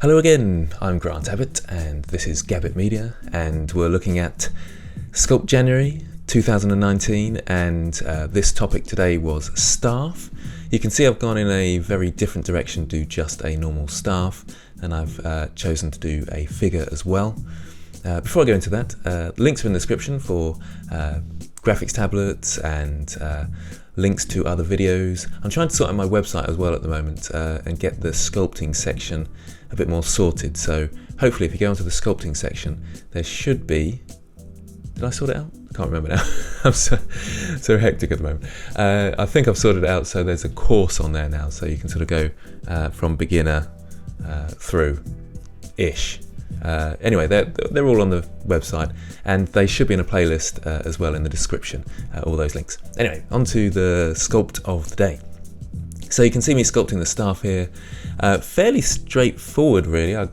Hello again, I'm Grant.abbitt and this is Gabbit Media, and we're looking at Sculpt January 2019, and this topic today was Staf. You can see I've gone in a very different direction to do just a normal staff, and I've chosen to do a figure as well. Before I go into that, links are in the description for graphics tablets and links to other videos. I'm trying to sort out my website as well at the moment and get the sculpting section a bit more sorted. So hopefully if you go onto the sculpting section, there should be... Did I sort it out? I can't remember now. I'm so hectic at the moment. I think I've sorted it out, so there's a course on there now, so you can sort of go from beginner through-ish. Anyway, they're all on the website, and they should be in a playlist as well in the description, all those links. Anyway, on to the sculpt of the day. So you can see me sculpting the staff here. Fairly straightforward, really. I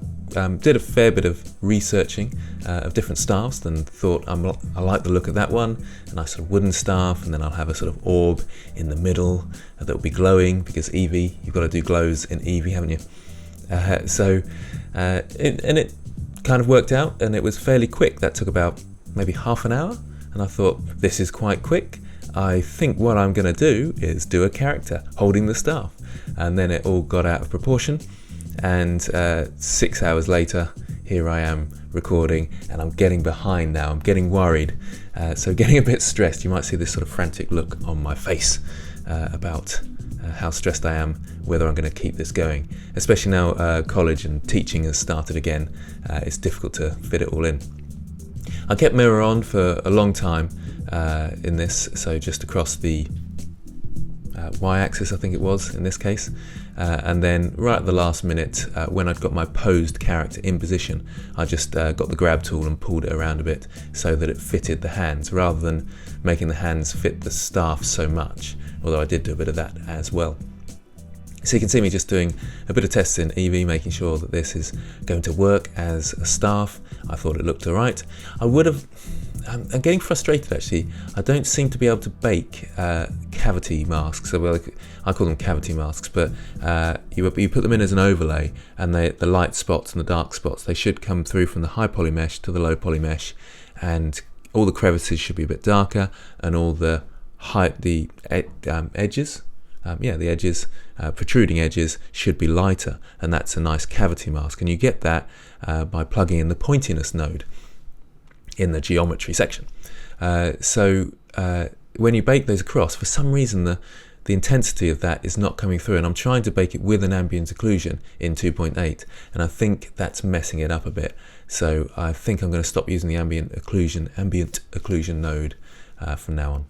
did a fair bit of researching of different staffs and thought I like the look of that one, a nice sort of wooden staff, and then I'll have a sort of orb in the middle that will be glowing, because Evee, you've got to do glows in Evee, haven't you? It kind of worked out, and it was fairly quick. That took about maybe half an hour, and I thought, this is quite quick. I think what I'm going to do is do a character holding the staff, and then it all got out of proportion, and 6 hours later here I am recording, and I'm getting behind now. I'm getting worried, so getting a bit stressed. You might see this sort of frantic look on my face about how stressed I am, whether I'm going to keep this going, especially now college and teaching has started again. It's difficult to fit it all in. I kept mirror on for a long time in this, so just across the y-axis, I think it was in this case, and then right at the last minute, when I'd got my posed character in position, I just got the grab tool and pulled it around a bit so that it fitted the hands, rather than making the hands fit the staff so much, although I did do a bit of that as well. So you can see me just doing a bit of tests in Evee, making sure that this is going to work as a staff. I thought it looked alright. I'm getting frustrated actually. I don't seem to be able to bake cavity masks. So I call them cavity masks, but you put them in as an overlay, and the light spots and the dark spots, they should come through from the high poly mesh to the low poly mesh, and all the crevices should be a bit darker, and all the edges, the edges, protruding edges should be lighter, and that's a nice cavity mask. And you get that by plugging in the pointiness node in the geometry section. When you bake those across, for some reason the intensity of that is not coming through, and I'm trying to bake it with an ambient occlusion in 2.8, and I think that's messing it up a bit. So I think I'm going to stop using the ambient occlusion node from now on.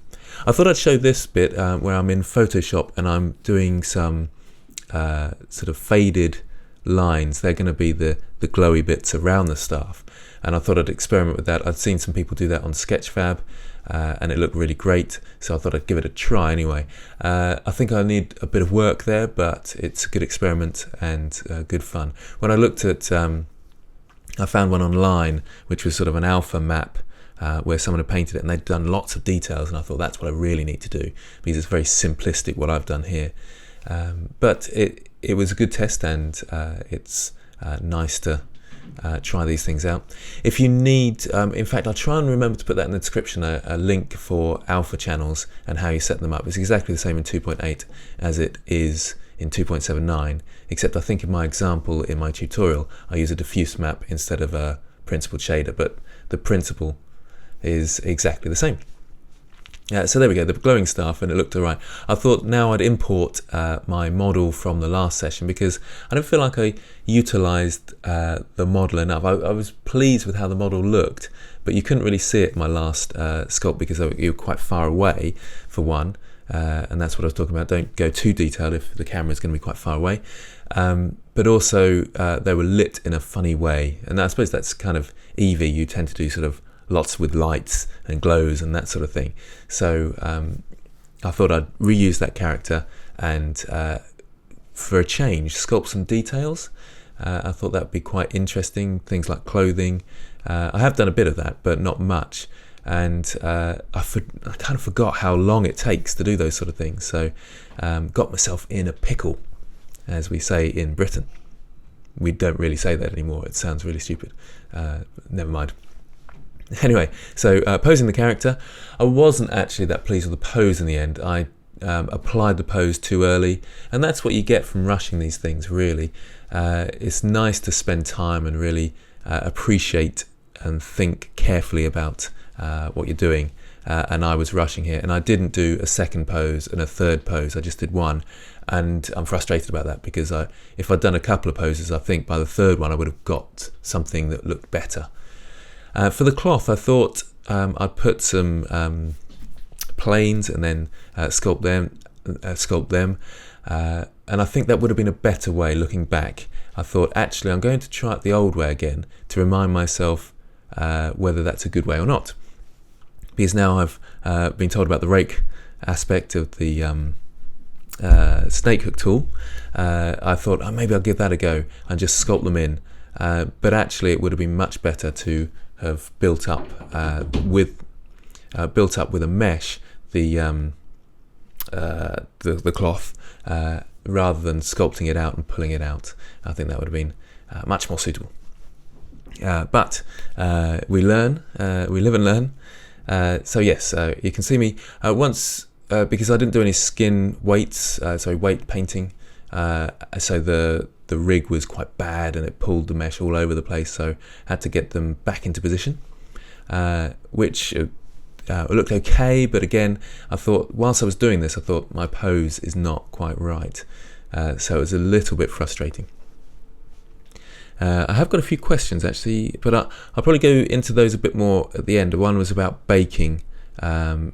I thought I'd show this bit where I'm in Photoshop and I'm doing some sort of faded lines. They're going to be the glowy bits around the staff, and I thought I'd experiment with that. I'd seen some people do that on Sketchfab, and it looked really great, so I thought I'd give it a try anyway. I think I need a bit of work there, but it's a good experiment and good fun. When I looked at, I found one online which was sort of an alpha map, where someone had painted it and they'd done lots of details, and I thought that's what I really need to do, because it's very simplistic what I've done here. But it was a good test, and it's nice to try these things out. If you need, in fact, I'll try and remember to put that in the description, a link for alpha channels and how you set them up. It's exactly the same in 2.8 as it is in 2.79, except I think in my example, in my tutorial, I use a diffuse map instead of a principled shader, but the principle is exactly the same. So there we go, the glowing staff, and it looked alright. I thought now I'd import my model from the last session, because I don't feel like I utilised the model enough. I was pleased with how the model looked, but you couldn't really see it in my last sculpt because you were quite far away, for one, and that's what I was talking about. Don't go too detailed if the camera is going to be quite far away. But also they were lit in a funny way, and I suppose that's kind of Evee. You tend to do sort of lots with lights and glows and that sort of thing. So I thought I'd reuse that character and for a change sculpt some details. I thought that would be quite interesting, things like clothing. I have done a bit of that, but not much, and I kind of forgot how long it takes to do those sort of things, so got myself in a pickle, as we say in Britain. we don't really say that anymore. It sounds really stupid. Never mind. Anyway, so posing the character, I wasn't actually that pleased with the pose in the end. I applied the pose too early, and that's what you get from rushing these things, really. It's nice to spend time and really appreciate and think carefully about what you're doing. And I was rushing here, and I didn't do a second pose and a third pose. I just did one, and I'm frustrated about that, because if I'd done a couple of poses, I think by the third one I would have got something that looked better. For the cloth, I thought I'd put some planes and then sculpt them, and I think that would have been a better way looking back. I thought, actually, I'm going to try it the old way again to remind myself whether that's a good way or not. Because now I've been told about the rake aspect of the snake hook tool, I thought, maybe I'll give that a go and just sculpt them in. But actually, it would have been much better to have built up with a mesh the cloth rather than sculpting it out and pulling it out. I think that would have been much more suitable. But we learn, we live and learn. So yes, you can see me once, because I didn't do any skin weights, weight painting, so the rig was quite bad and it pulled the mesh all over the place, so I had to get them back into position, which looked okay, but again, I thought, whilst I was doing this, I thought my pose is not quite right, so it was a little bit frustrating. I have got a few questions actually, but I'll probably go into those a bit more at the end. One was about baking, and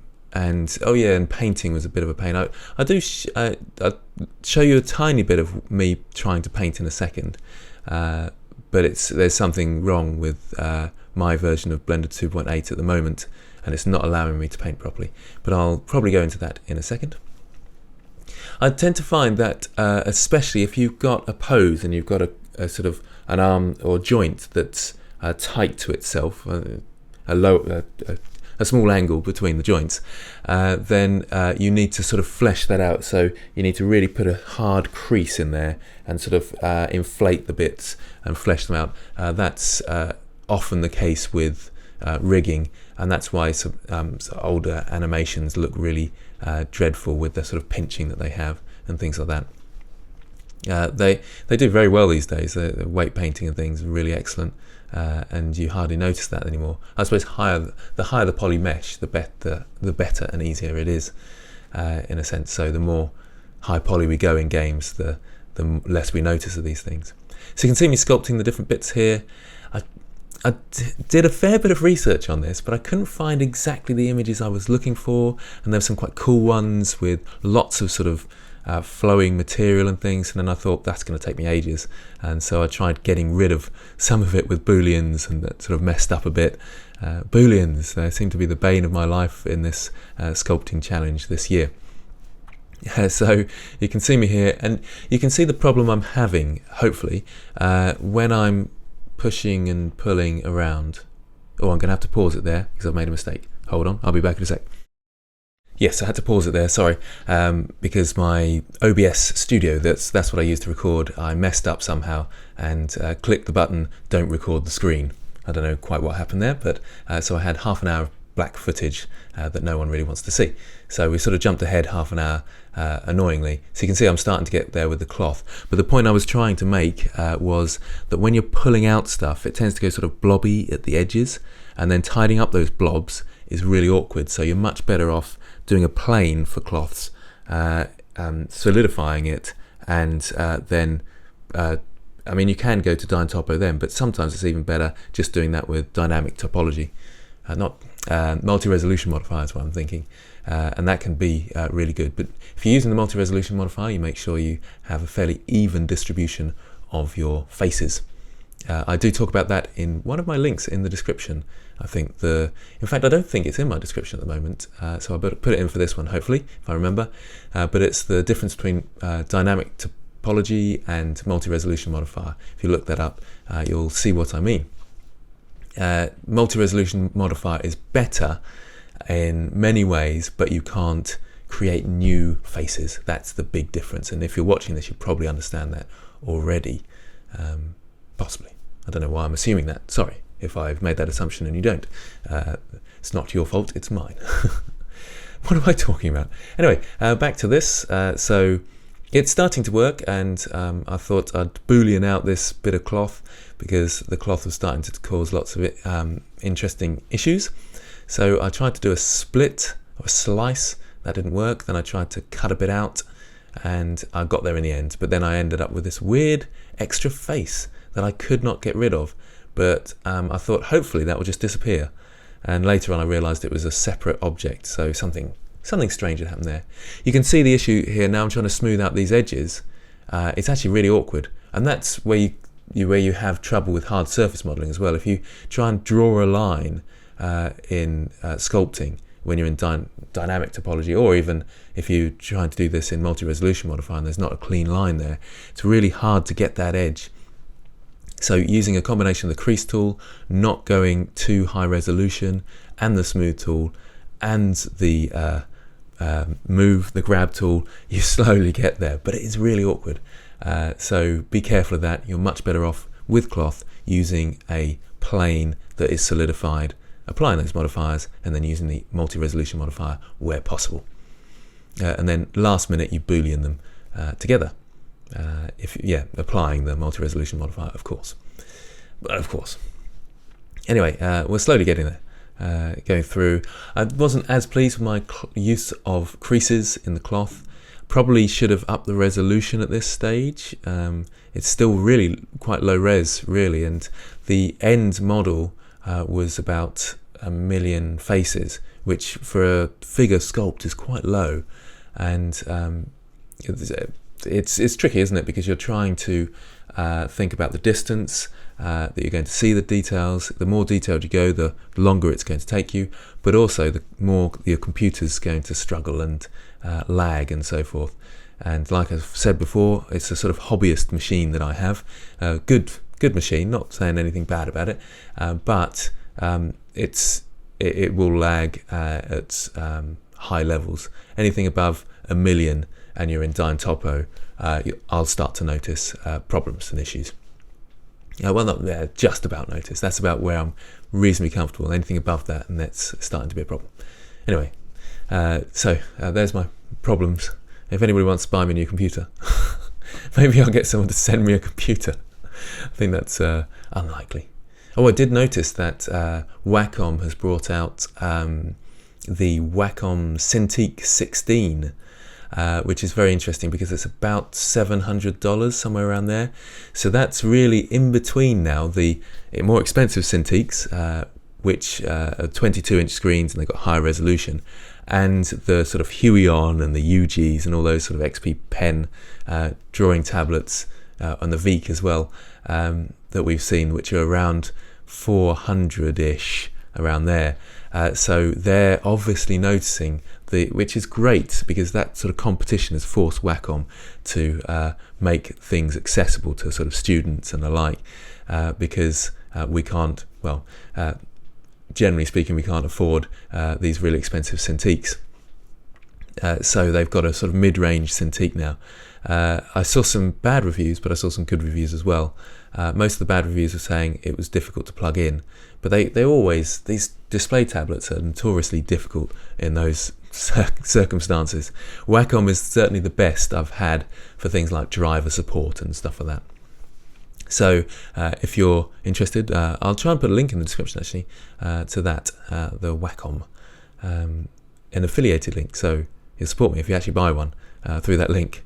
painting was a bit of a pain. I'll show you a tiny bit of me trying to paint in a second, but there's something wrong with my version of Blender 2.8 at the moment, and it's not allowing me to paint properly. But I'll probably go into that in a second. I tend to find that, especially if you've got a pose and you've got a sort of an arm or joint that's tight to itself, a small angle between the joints, then you need to sort of flesh that out. So you need to really put a hard crease in there and sort of inflate the bits and flesh them out. That's often the case with rigging, and that's why some older animations look really dreadful with the sort of pinching that they have and things like that. They do very well these days. The weight painting and things are really excellent, and you hardly notice that anymore. I suppose the higher the poly mesh, the better and easier it is, in a sense. So the more high poly we go in games, the less we notice of these things. So you can see me sculpting the different bits here. I did a fair bit of research on this, but I couldn't find exactly the images I was looking for, and there were some quite cool ones with lots of sort of flowing material and things, and then I thought that's going to take me ages, and so I tried getting rid of some of it with booleans, and that sort of messed up a bit. Booleans, they seem to be the bane of my life in this sculpting challenge this year. So you can see me here, and you can see the problem I'm having, hopefully, when I'm pushing and pulling around. Oh, I'm going to have to pause it there because I've made a mistake. Hold on, I'll be back in a sec. Yes, I had to pause it there, sorry, because my OBS studio, that's what I used to record, I messed up somehow and clicked the button, don't record the screen. I don't know quite what happened there, but so I had half an hour of black footage that no one really wants to see. So we sort of jumped ahead half an hour, annoyingly. So you can see I'm starting to get there with the cloth. But the point I was trying to make was that when you're pulling out stuff, it tends to go sort of blobby at the edges, and then tidying up those blobs is really awkward. So you're much better off doing a plane for cloths, solidifying it, and then I mean, you can go to Dyne Topo then, but sometimes it's even better just doing that with dynamic topology, not multi-resolution modifier is what I'm thinking, and that can be really good. But if you're using the multi-resolution modifier, you make sure you have a fairly even distribution of your faces. I do talk about that in one of my links in the description. I think in fact, I don't think it's in my description at the moment, so I better put it in for this one, hopefully, if I remember. But it's the difference between dynamic topology and multi-resolution modifier. If you look that up, you'll see what I mean. Multi-resolution modifier is better in many ways, but you can't create new faces. That's the big difference. And if you're watching this, you probably understand that already. Possibly. I don't know why I'm assuming that. Sorry if I've made that assumption and you don't. It's not your fault, it's mine. What am I talking about? Anyway, back to this. So it's starting to work, and I thought I'd boolean out this bit of cloth because the cloth was starting to cause lots of interesting issues. So I tried to do a split or a slice. That didn't work. Then I tried to cut a bit out, and I got there in the end. But then I ended up with this weird extra face that I could not get rid of. But I thought hopefully that will just disappear. And later on I realised it was a separate object, so something strange had happened there. You can see the issue here now. I'm trying to smooth out these edges. It's actually really awkward, and that's where you have trouble with hard surface modelling as well. If you try and draw a line in sculpting when you're in dynamic topology, or even if you're trying to do this in multi-resolution modifier and there's not a clean line there, it's really hard to get that edge. So using a combination of the crease tool, not going too high resolution, and the smooth tool, and the grab tool, you slowly get there, but it is really awkward. So be careful of that. You're much better off with cloth using a plane that is solidified, applying those modifiers, and then using the multi-resolution modifier where possible. And then last minute you boolean them together. Applying the multi-resolution modifier, of course. Anyway, we're slowly getting there, going through. I wasn't as pleased with my use of creases in the cloth. Probably should have upped the resolution at this stage. It's still really quite low res, really, and the end model was about 1 million faces, which for a figure sculpt is quite low, and it's tricky, isn't it? Because you're trying to think about the distance that you're going to see the details. The more detailed you go, the longer it's going to take you, but also the more your computer's going to struggle and lag and so forth. And like I've said before, it's a sort of hobbyist machine that I have. Good machine, not saying anything bad about it, but it will lag at high levels. Anything above 1 million and you're in Dyne Topo, I'll start to notice problems and issues. Well, not there, just about notice. That's about where I'm reasonably comfortable. Anything above that, and that's starting to be a problem. Anyway, so there's my problems. If anybody wants to buy me a new computer, maybe I'll get someone to send me a computer. I think that's unlikely. Oh, I did notice that Wacom has brought out the Wacom Cintiq 16, which is very interesting because it's about $700, somewhere around there. So that's really in between now the more expensive Cintiqs, which are 22-inch screens and they've got higher resolution, and the sort of Huion and the UGs and all those sort of XP pen drawing tablets, and the Veikk as well, that we've seen, which are around 400-ish, around there. So they're obviously noticing which is great, because that sort of competition has forced Wacom to make things accessible to sort of students and the like, because we can't, generally speaking, we can't afford these really expensive Cintiqs. So they've got a sort of mid-range Cintiq now. I saw some bad reviews, but I saw some good reviews as well. Most of the bad reviews were saying it was difficult to plug in, but they always, these display tablets are notoriously difficult in those circumstances. Wacom is certainly the best I've had for things like driver support and stuff like that. So if you're interested, I'll try and put a link in the description actually to that, the Wacom, an affiliated link, so you'll support me if you actually buy one through that link.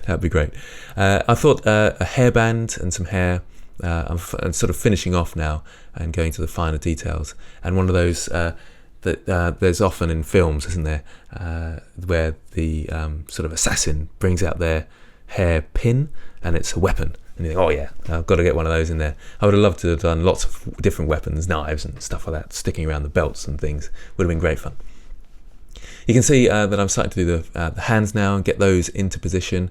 That'd be great. I thought a hairband and some hair. I'm sort of finishing off now and going to the finer details. And one of those that there's often in films, isn't there, where the sort of assassin brings out their hair pin and it's a weapon. And you think, oh yeah, I've got to get one of those in there. I would have loved to have done lots of different weapons, knives and stuff like that, sticking around the belts and things. Would have been great fun. You can see that I'm starting to do the hands now and get those into position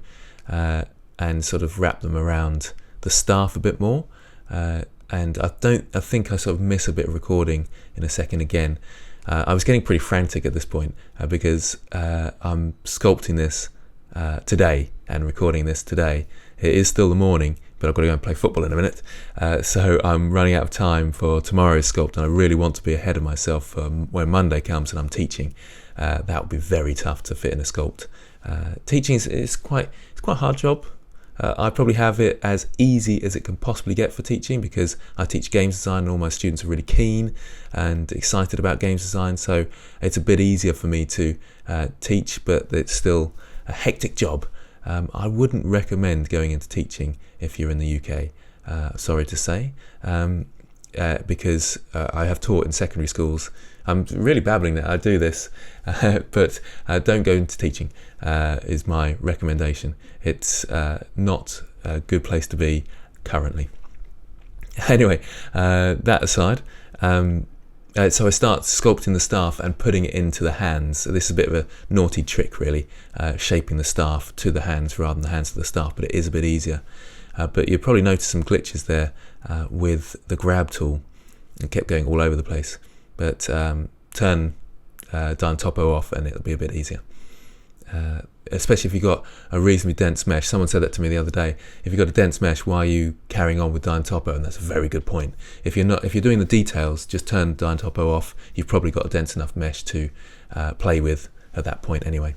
and sort of wrap them around the staff a bit more. And I think I sort of miss a bit of recording in a second again. I was getting pretty frantic at this point because I'm sculpting this today and recording this today. It is still the morning, but I've got to go and play football in a minute. So I'm running out of time for tomorrow's Sculpt, and I really want to be ahead of myself when Monday comes and I'm teaching. That would be very tough to fit in a Sculpt. Teaching is quite a hard job. I probably have it as easy as it can possibly get for teaching, because I teach games design and all my students are really keen and excited about games design, so it's a bit easier for me to teach, but it's still a hectic job. I wouldn't recommend going into teaching if you're in the UK, sorry to say, because I have taught in secondary schools. I'm really babbling that I do this, but don't go into teaching is my recommendation. It's not a good place to be currently. Anyway, that aside, so I start sculpting the staff and putting it into the hands. So this is a bit of a naughty trick, really, shaping the staff to the hands rather than the hands to the staff, but it is a bit easier. But you'll probably notice some glitches there with the grab tool. It kept going all over the place. But turn Dyn Topo off and it'll be a bit easier. Especially if you've got a reasonably dense mesh. Someone said that to me the other day. If you've got a dense mesh, why are you carrying on with Dyn Topo? And that's a very good point. If you're doing the details, just turn Dyn Topo off. You've probably got a dense enough mesh to play with at that point anyway.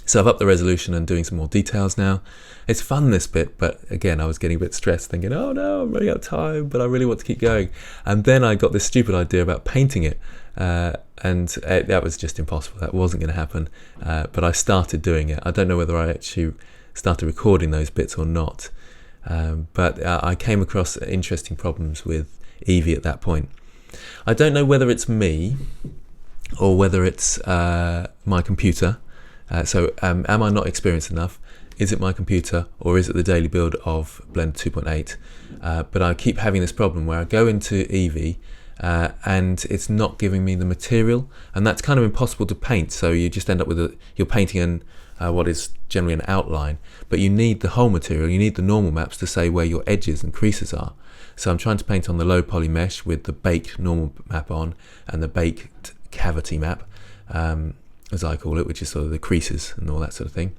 So I've upped the resolution and doing some more details now. It's fun, this bit, but again, I was getting a bit stressed, thinking, oh no, I'm running out of time, but I really want to keep going. And then I got this stupid idea about painting it, and that was just impossible. That wasn't going to happen, but I started doing it. I don't know whether I actually started recording those bits or not, but I came across interesting problems with Evee at that point. I don't know whether it's me or whether it's my computer. So am I not experienced enough? Is it my computer, or is it the daily build of Blender 2.8? But I keep having this problem where I go into Evee and it's not giving me the material, and that's kind of impossible to paint. So you just end up with you're painting in what is generally an outline, but you need the whole material. You need the normal maps to say where your edges and creases are. So I'm trying to paint on the low poly mesh with the baked normal map on and the baked cavity map, as I call it, which is sort of the creases and all that sort of thing.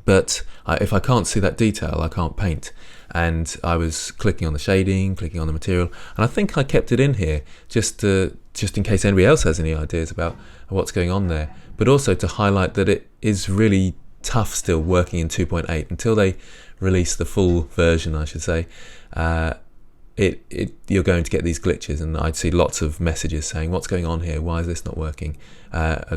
But if I can't see that detail, I can't paint. And I was clicking on the shading, clicking on the material, and I think I kept it in here just in case anybody else has any ideas about what's going on there, but also to highlight that it is really tough still working in 2.8 until they release the full version, I should say. You're going to get these glitches, and I'd see lots of messages saying, what's going on here, why is this not working?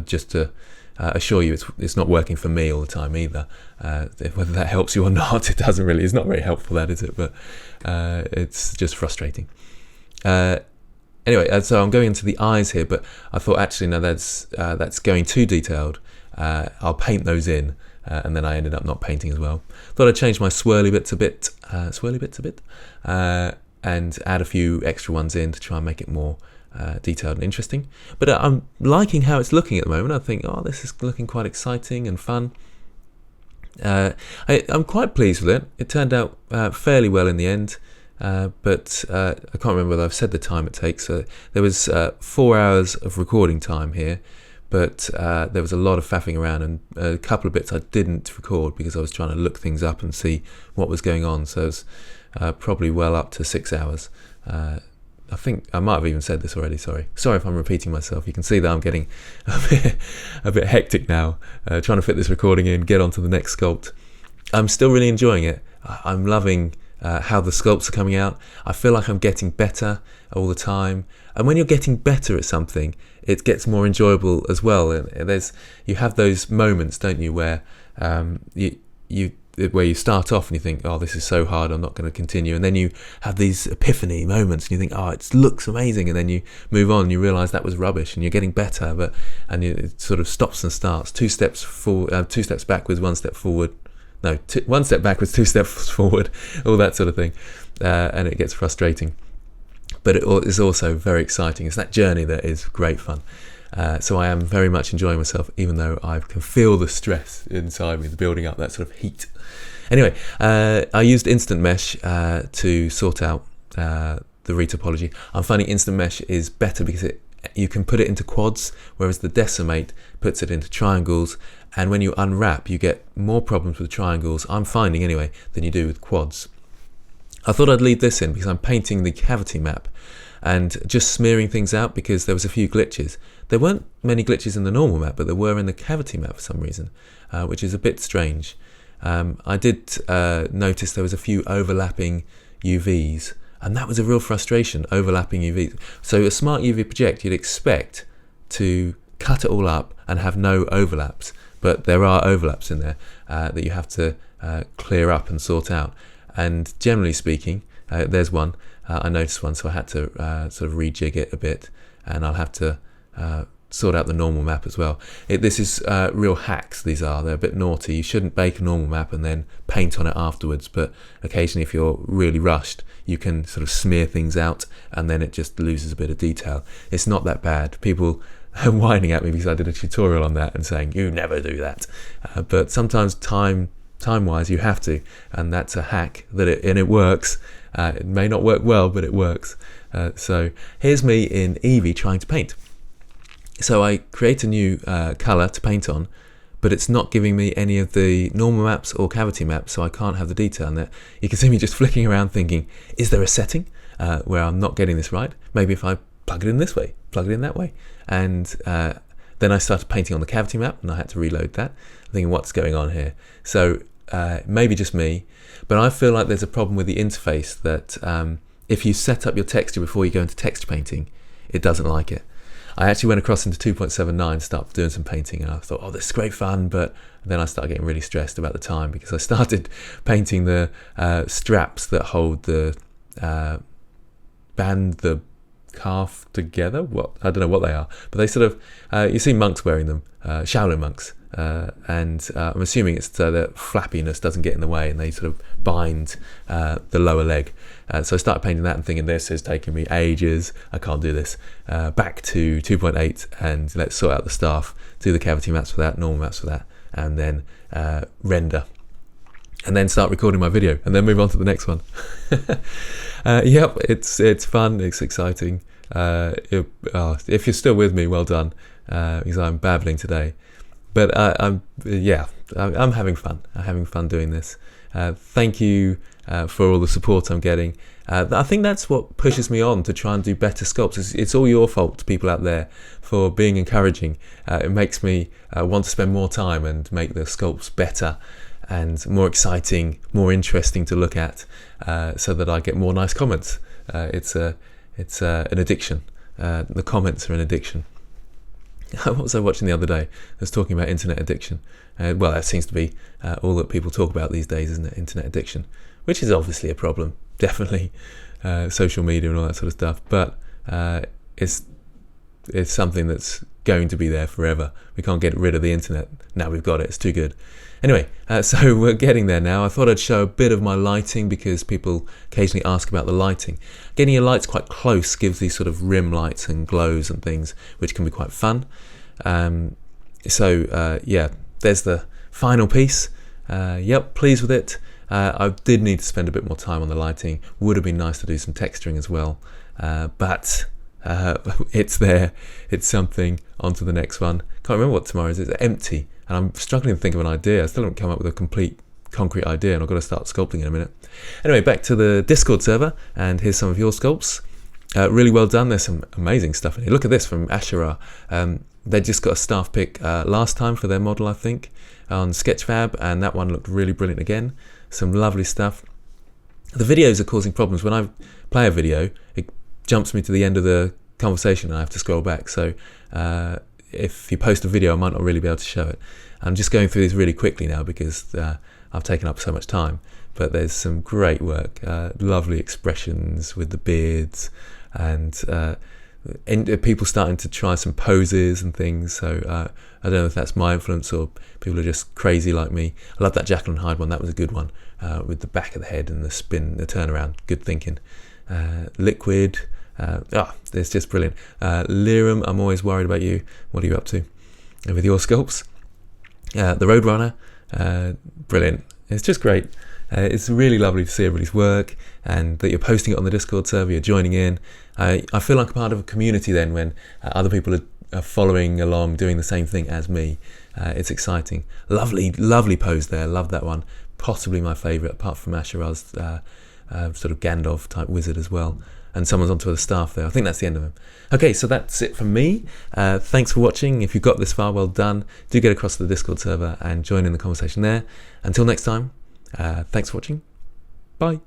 Just to assure you, it's not working for me all the time either. Whether that helps you or not, it doesn't really. It's not very helpful, that, is it? But it's just frustrating. Anyway, so I'm going into the eyes here, but I thought actually no, that's going too detailed. I'll paint those in, and then I ended up not painting as well. Thought I'd change my swirly bits a bit, and add a few extra ones in to try and make it more detailed and interesting. But I'm liking how it's looking at the moment. I think, oh, this is looking quite exciting and fun. I'm quite pleased with it. It turned out fairly well in the end, but I can't remember whether I've said the time it takes. There was 4 hours of recording time here, but there was a lot of faffing around, and a couple of bits I didn't record because I was trying to look things up and see what was going on. So it was probably well up to 6 hours. I think I might have even said this already, sorry if I'm repeating myself. You can see that I'm getting a bit hectic now, trying to fit this recording in, get on to the next sculpt. I'm still really enjoying it. I'm loving how the sculpts are coming out. I feel like I'm getting better all the time, and when you're getting better at something, it gets more enjoyable as well. And you have those moments, don't you, where where you start off and you think, oh, this is so hard, I'm not going to continue, and then you have these epiphany moments and you think, oh, it looks amazing, and then you move on and you realise that was rubbish, and you're getting better, it sort of stops and starts, 2 steps forward, 2 steps backwards, 1 step forward, 1 step backwards, 2 steps forward, all that sort of thing, and it gets frustrating, but it is also very exciting. It's that journey that is great fun. So I am very much enjoying myself, even though I can feel the stress inside me, the building up, that sort of heat. Anyway, I used Instant Mesh to sort out the retopology. I'm finding Instant Mesh is better because you can put it into quads, whereas the Decimate puts it into triangles, and when you unwrap, you get more problems with triangles, I'm finding anyway, than you do with quads. I thought I'd leave this in because I'm painting the cavity map and just smearing things out because there was a few glitches. There weren't many glitches in the normal map, but there were in the cavity map for some reason, which is a bit strange. I did notice there was a few overlapping UVs, and that was a real frustration, overlapping UVs. So a smart UV project, you'd expect to cut it all up and have no overlaps, but there are overlaps in there that you have to clear up and sort out. And generally speaking, there's one, I noticed one, so I had to sort of rejig it a bit, and I'll have to sort out the normal map as well. This is real hacks, these are. They're a bit naughty. You shouldn't bake a normal map and then paint on it afterwards, but occasionally if you're really rushed, you can sort of smear things out and then it just loses a bit of detail. It's not that bad. People are whining at me because I did a tutorial on that and saying, you never do that. But sometimes time-wise you have to, and that's a hack it works. It may not work well, but it works. So here's me in Evee trying to paint. So I create a new color to paint on, but it's not giving me any of the normal maps or cavity maps, so I can't have the detail in there. You can see me just flicking around thinking, is there a setting where I'm not getting this right? Maybe if I plug it in this way, plug it in that way. And then I started painting on the cavity map and I had to reload that, thinking what's going on here. So maybe just me, but I feel like there's a problem with the interface that if you set up your texture before you go into texture painting, it doesn't like it. I actually went across into 2.79 to start doing some painting, and I thought, oh, this is great fun, but then I started getting really stressed about the time because I started painting the straps that hold the band the calf together. I don't know what they are, but they sort of, you see monks wearing them, Shaolin monks, and I'm assuming it's so that flappiness doesn't get in the way and they sort of bind the lower leg. So I started painting that and thinking, this is taking me ages, I can't do this. Back to 2.8 and let's sort out the Staf, do the cavity maps for that, normal maps for that, and then render. And then start recording my video and then move on to the next one. Yep, it's fun, it's exciting. If you're still with me, well done, because I'm babbling today. But I'm having fun. I'm having fun doing this. Thank you for all the support I'm getting. I think that's what pushes me on to try and do better sculpts. It's all your fault, people out there, for being encouraging. It makes me want to spend more time and make the sculpts better and more exciting, more interesting to look at, so that I get more nice comments. It's an addiction. The comments are an addiction. What was I watching the other day? I was talking about internet addiction. Well, that seems to be all that people talk about these days, isn't it? Internet addiction, which is obviously a problem, definitely. Social media and all that sort of stuff. But it's something that's going to be there forever. We can't get rid of the internet. Now we've got it. It's too good. Anyway, so we're getting there now. I thought I'd show a bit of my lighting because people occasionally ask about the lighting. Getting your lights quite close gives these sort of rim lights and glows and things, which can be quite fun. Yeah, there's the final piece. Yep, pleased with it. I did need to spend a bit more time on the lighting. Would have been nice to do some texturing as well, but it's there. It's something. On to the next one. Can't remember what tomorrow is. It's empty. And I'm struggling to think of an idea. I still haven't come up with a complete concrete idea, and I've got to start sculpting in a minute. Anyway, back to the Discord server, and here's some of your sculpts. Really well done. There's some amazing stuff in here. Look at this from Asherah. They just got a staff pick last time for their model, I think, on Sketchfab, and that one looked really brilliant again. Some lovely stuff. The videos are causing problems. When I play a video, it jumps me to the end of the conversation and I have to scroll back. So if you post a video, I might not really be able to show it. I'm just going through these really quickly now because I've taken up so much time. But there's some great work, lovely expressions with the beards, and people starting to try some poses and things. So I don't know if that's my influence or people are just crazy like me. I love that Jekyll and Hyde one. That was a good one, with the back of the head and the spin, the turnaround. Good thinking. Liquid. It's just brilliant. Lirum, I'm always worried about you. What are you up to with your sculpts? The Roadrunner, brilliant. It's just great. It's really lovely to see everybody's work and that you're posting it on the Discord server, you're joining in. I feel like a part of a community then when other people are following along, doing the same thing as me. It's exciting. Lovely pose there. Love that one. Possibly my favourite, apart from Asherah's sort of Gandalf type wizard as well. And someone's onto the staff there. I think that's the end of him. Okay, so that's it from me. Thanks for watching. If you've got this far, well done. Do get across to the Discord server and join in the conversation there. Until next time, thanks for watching. Bye.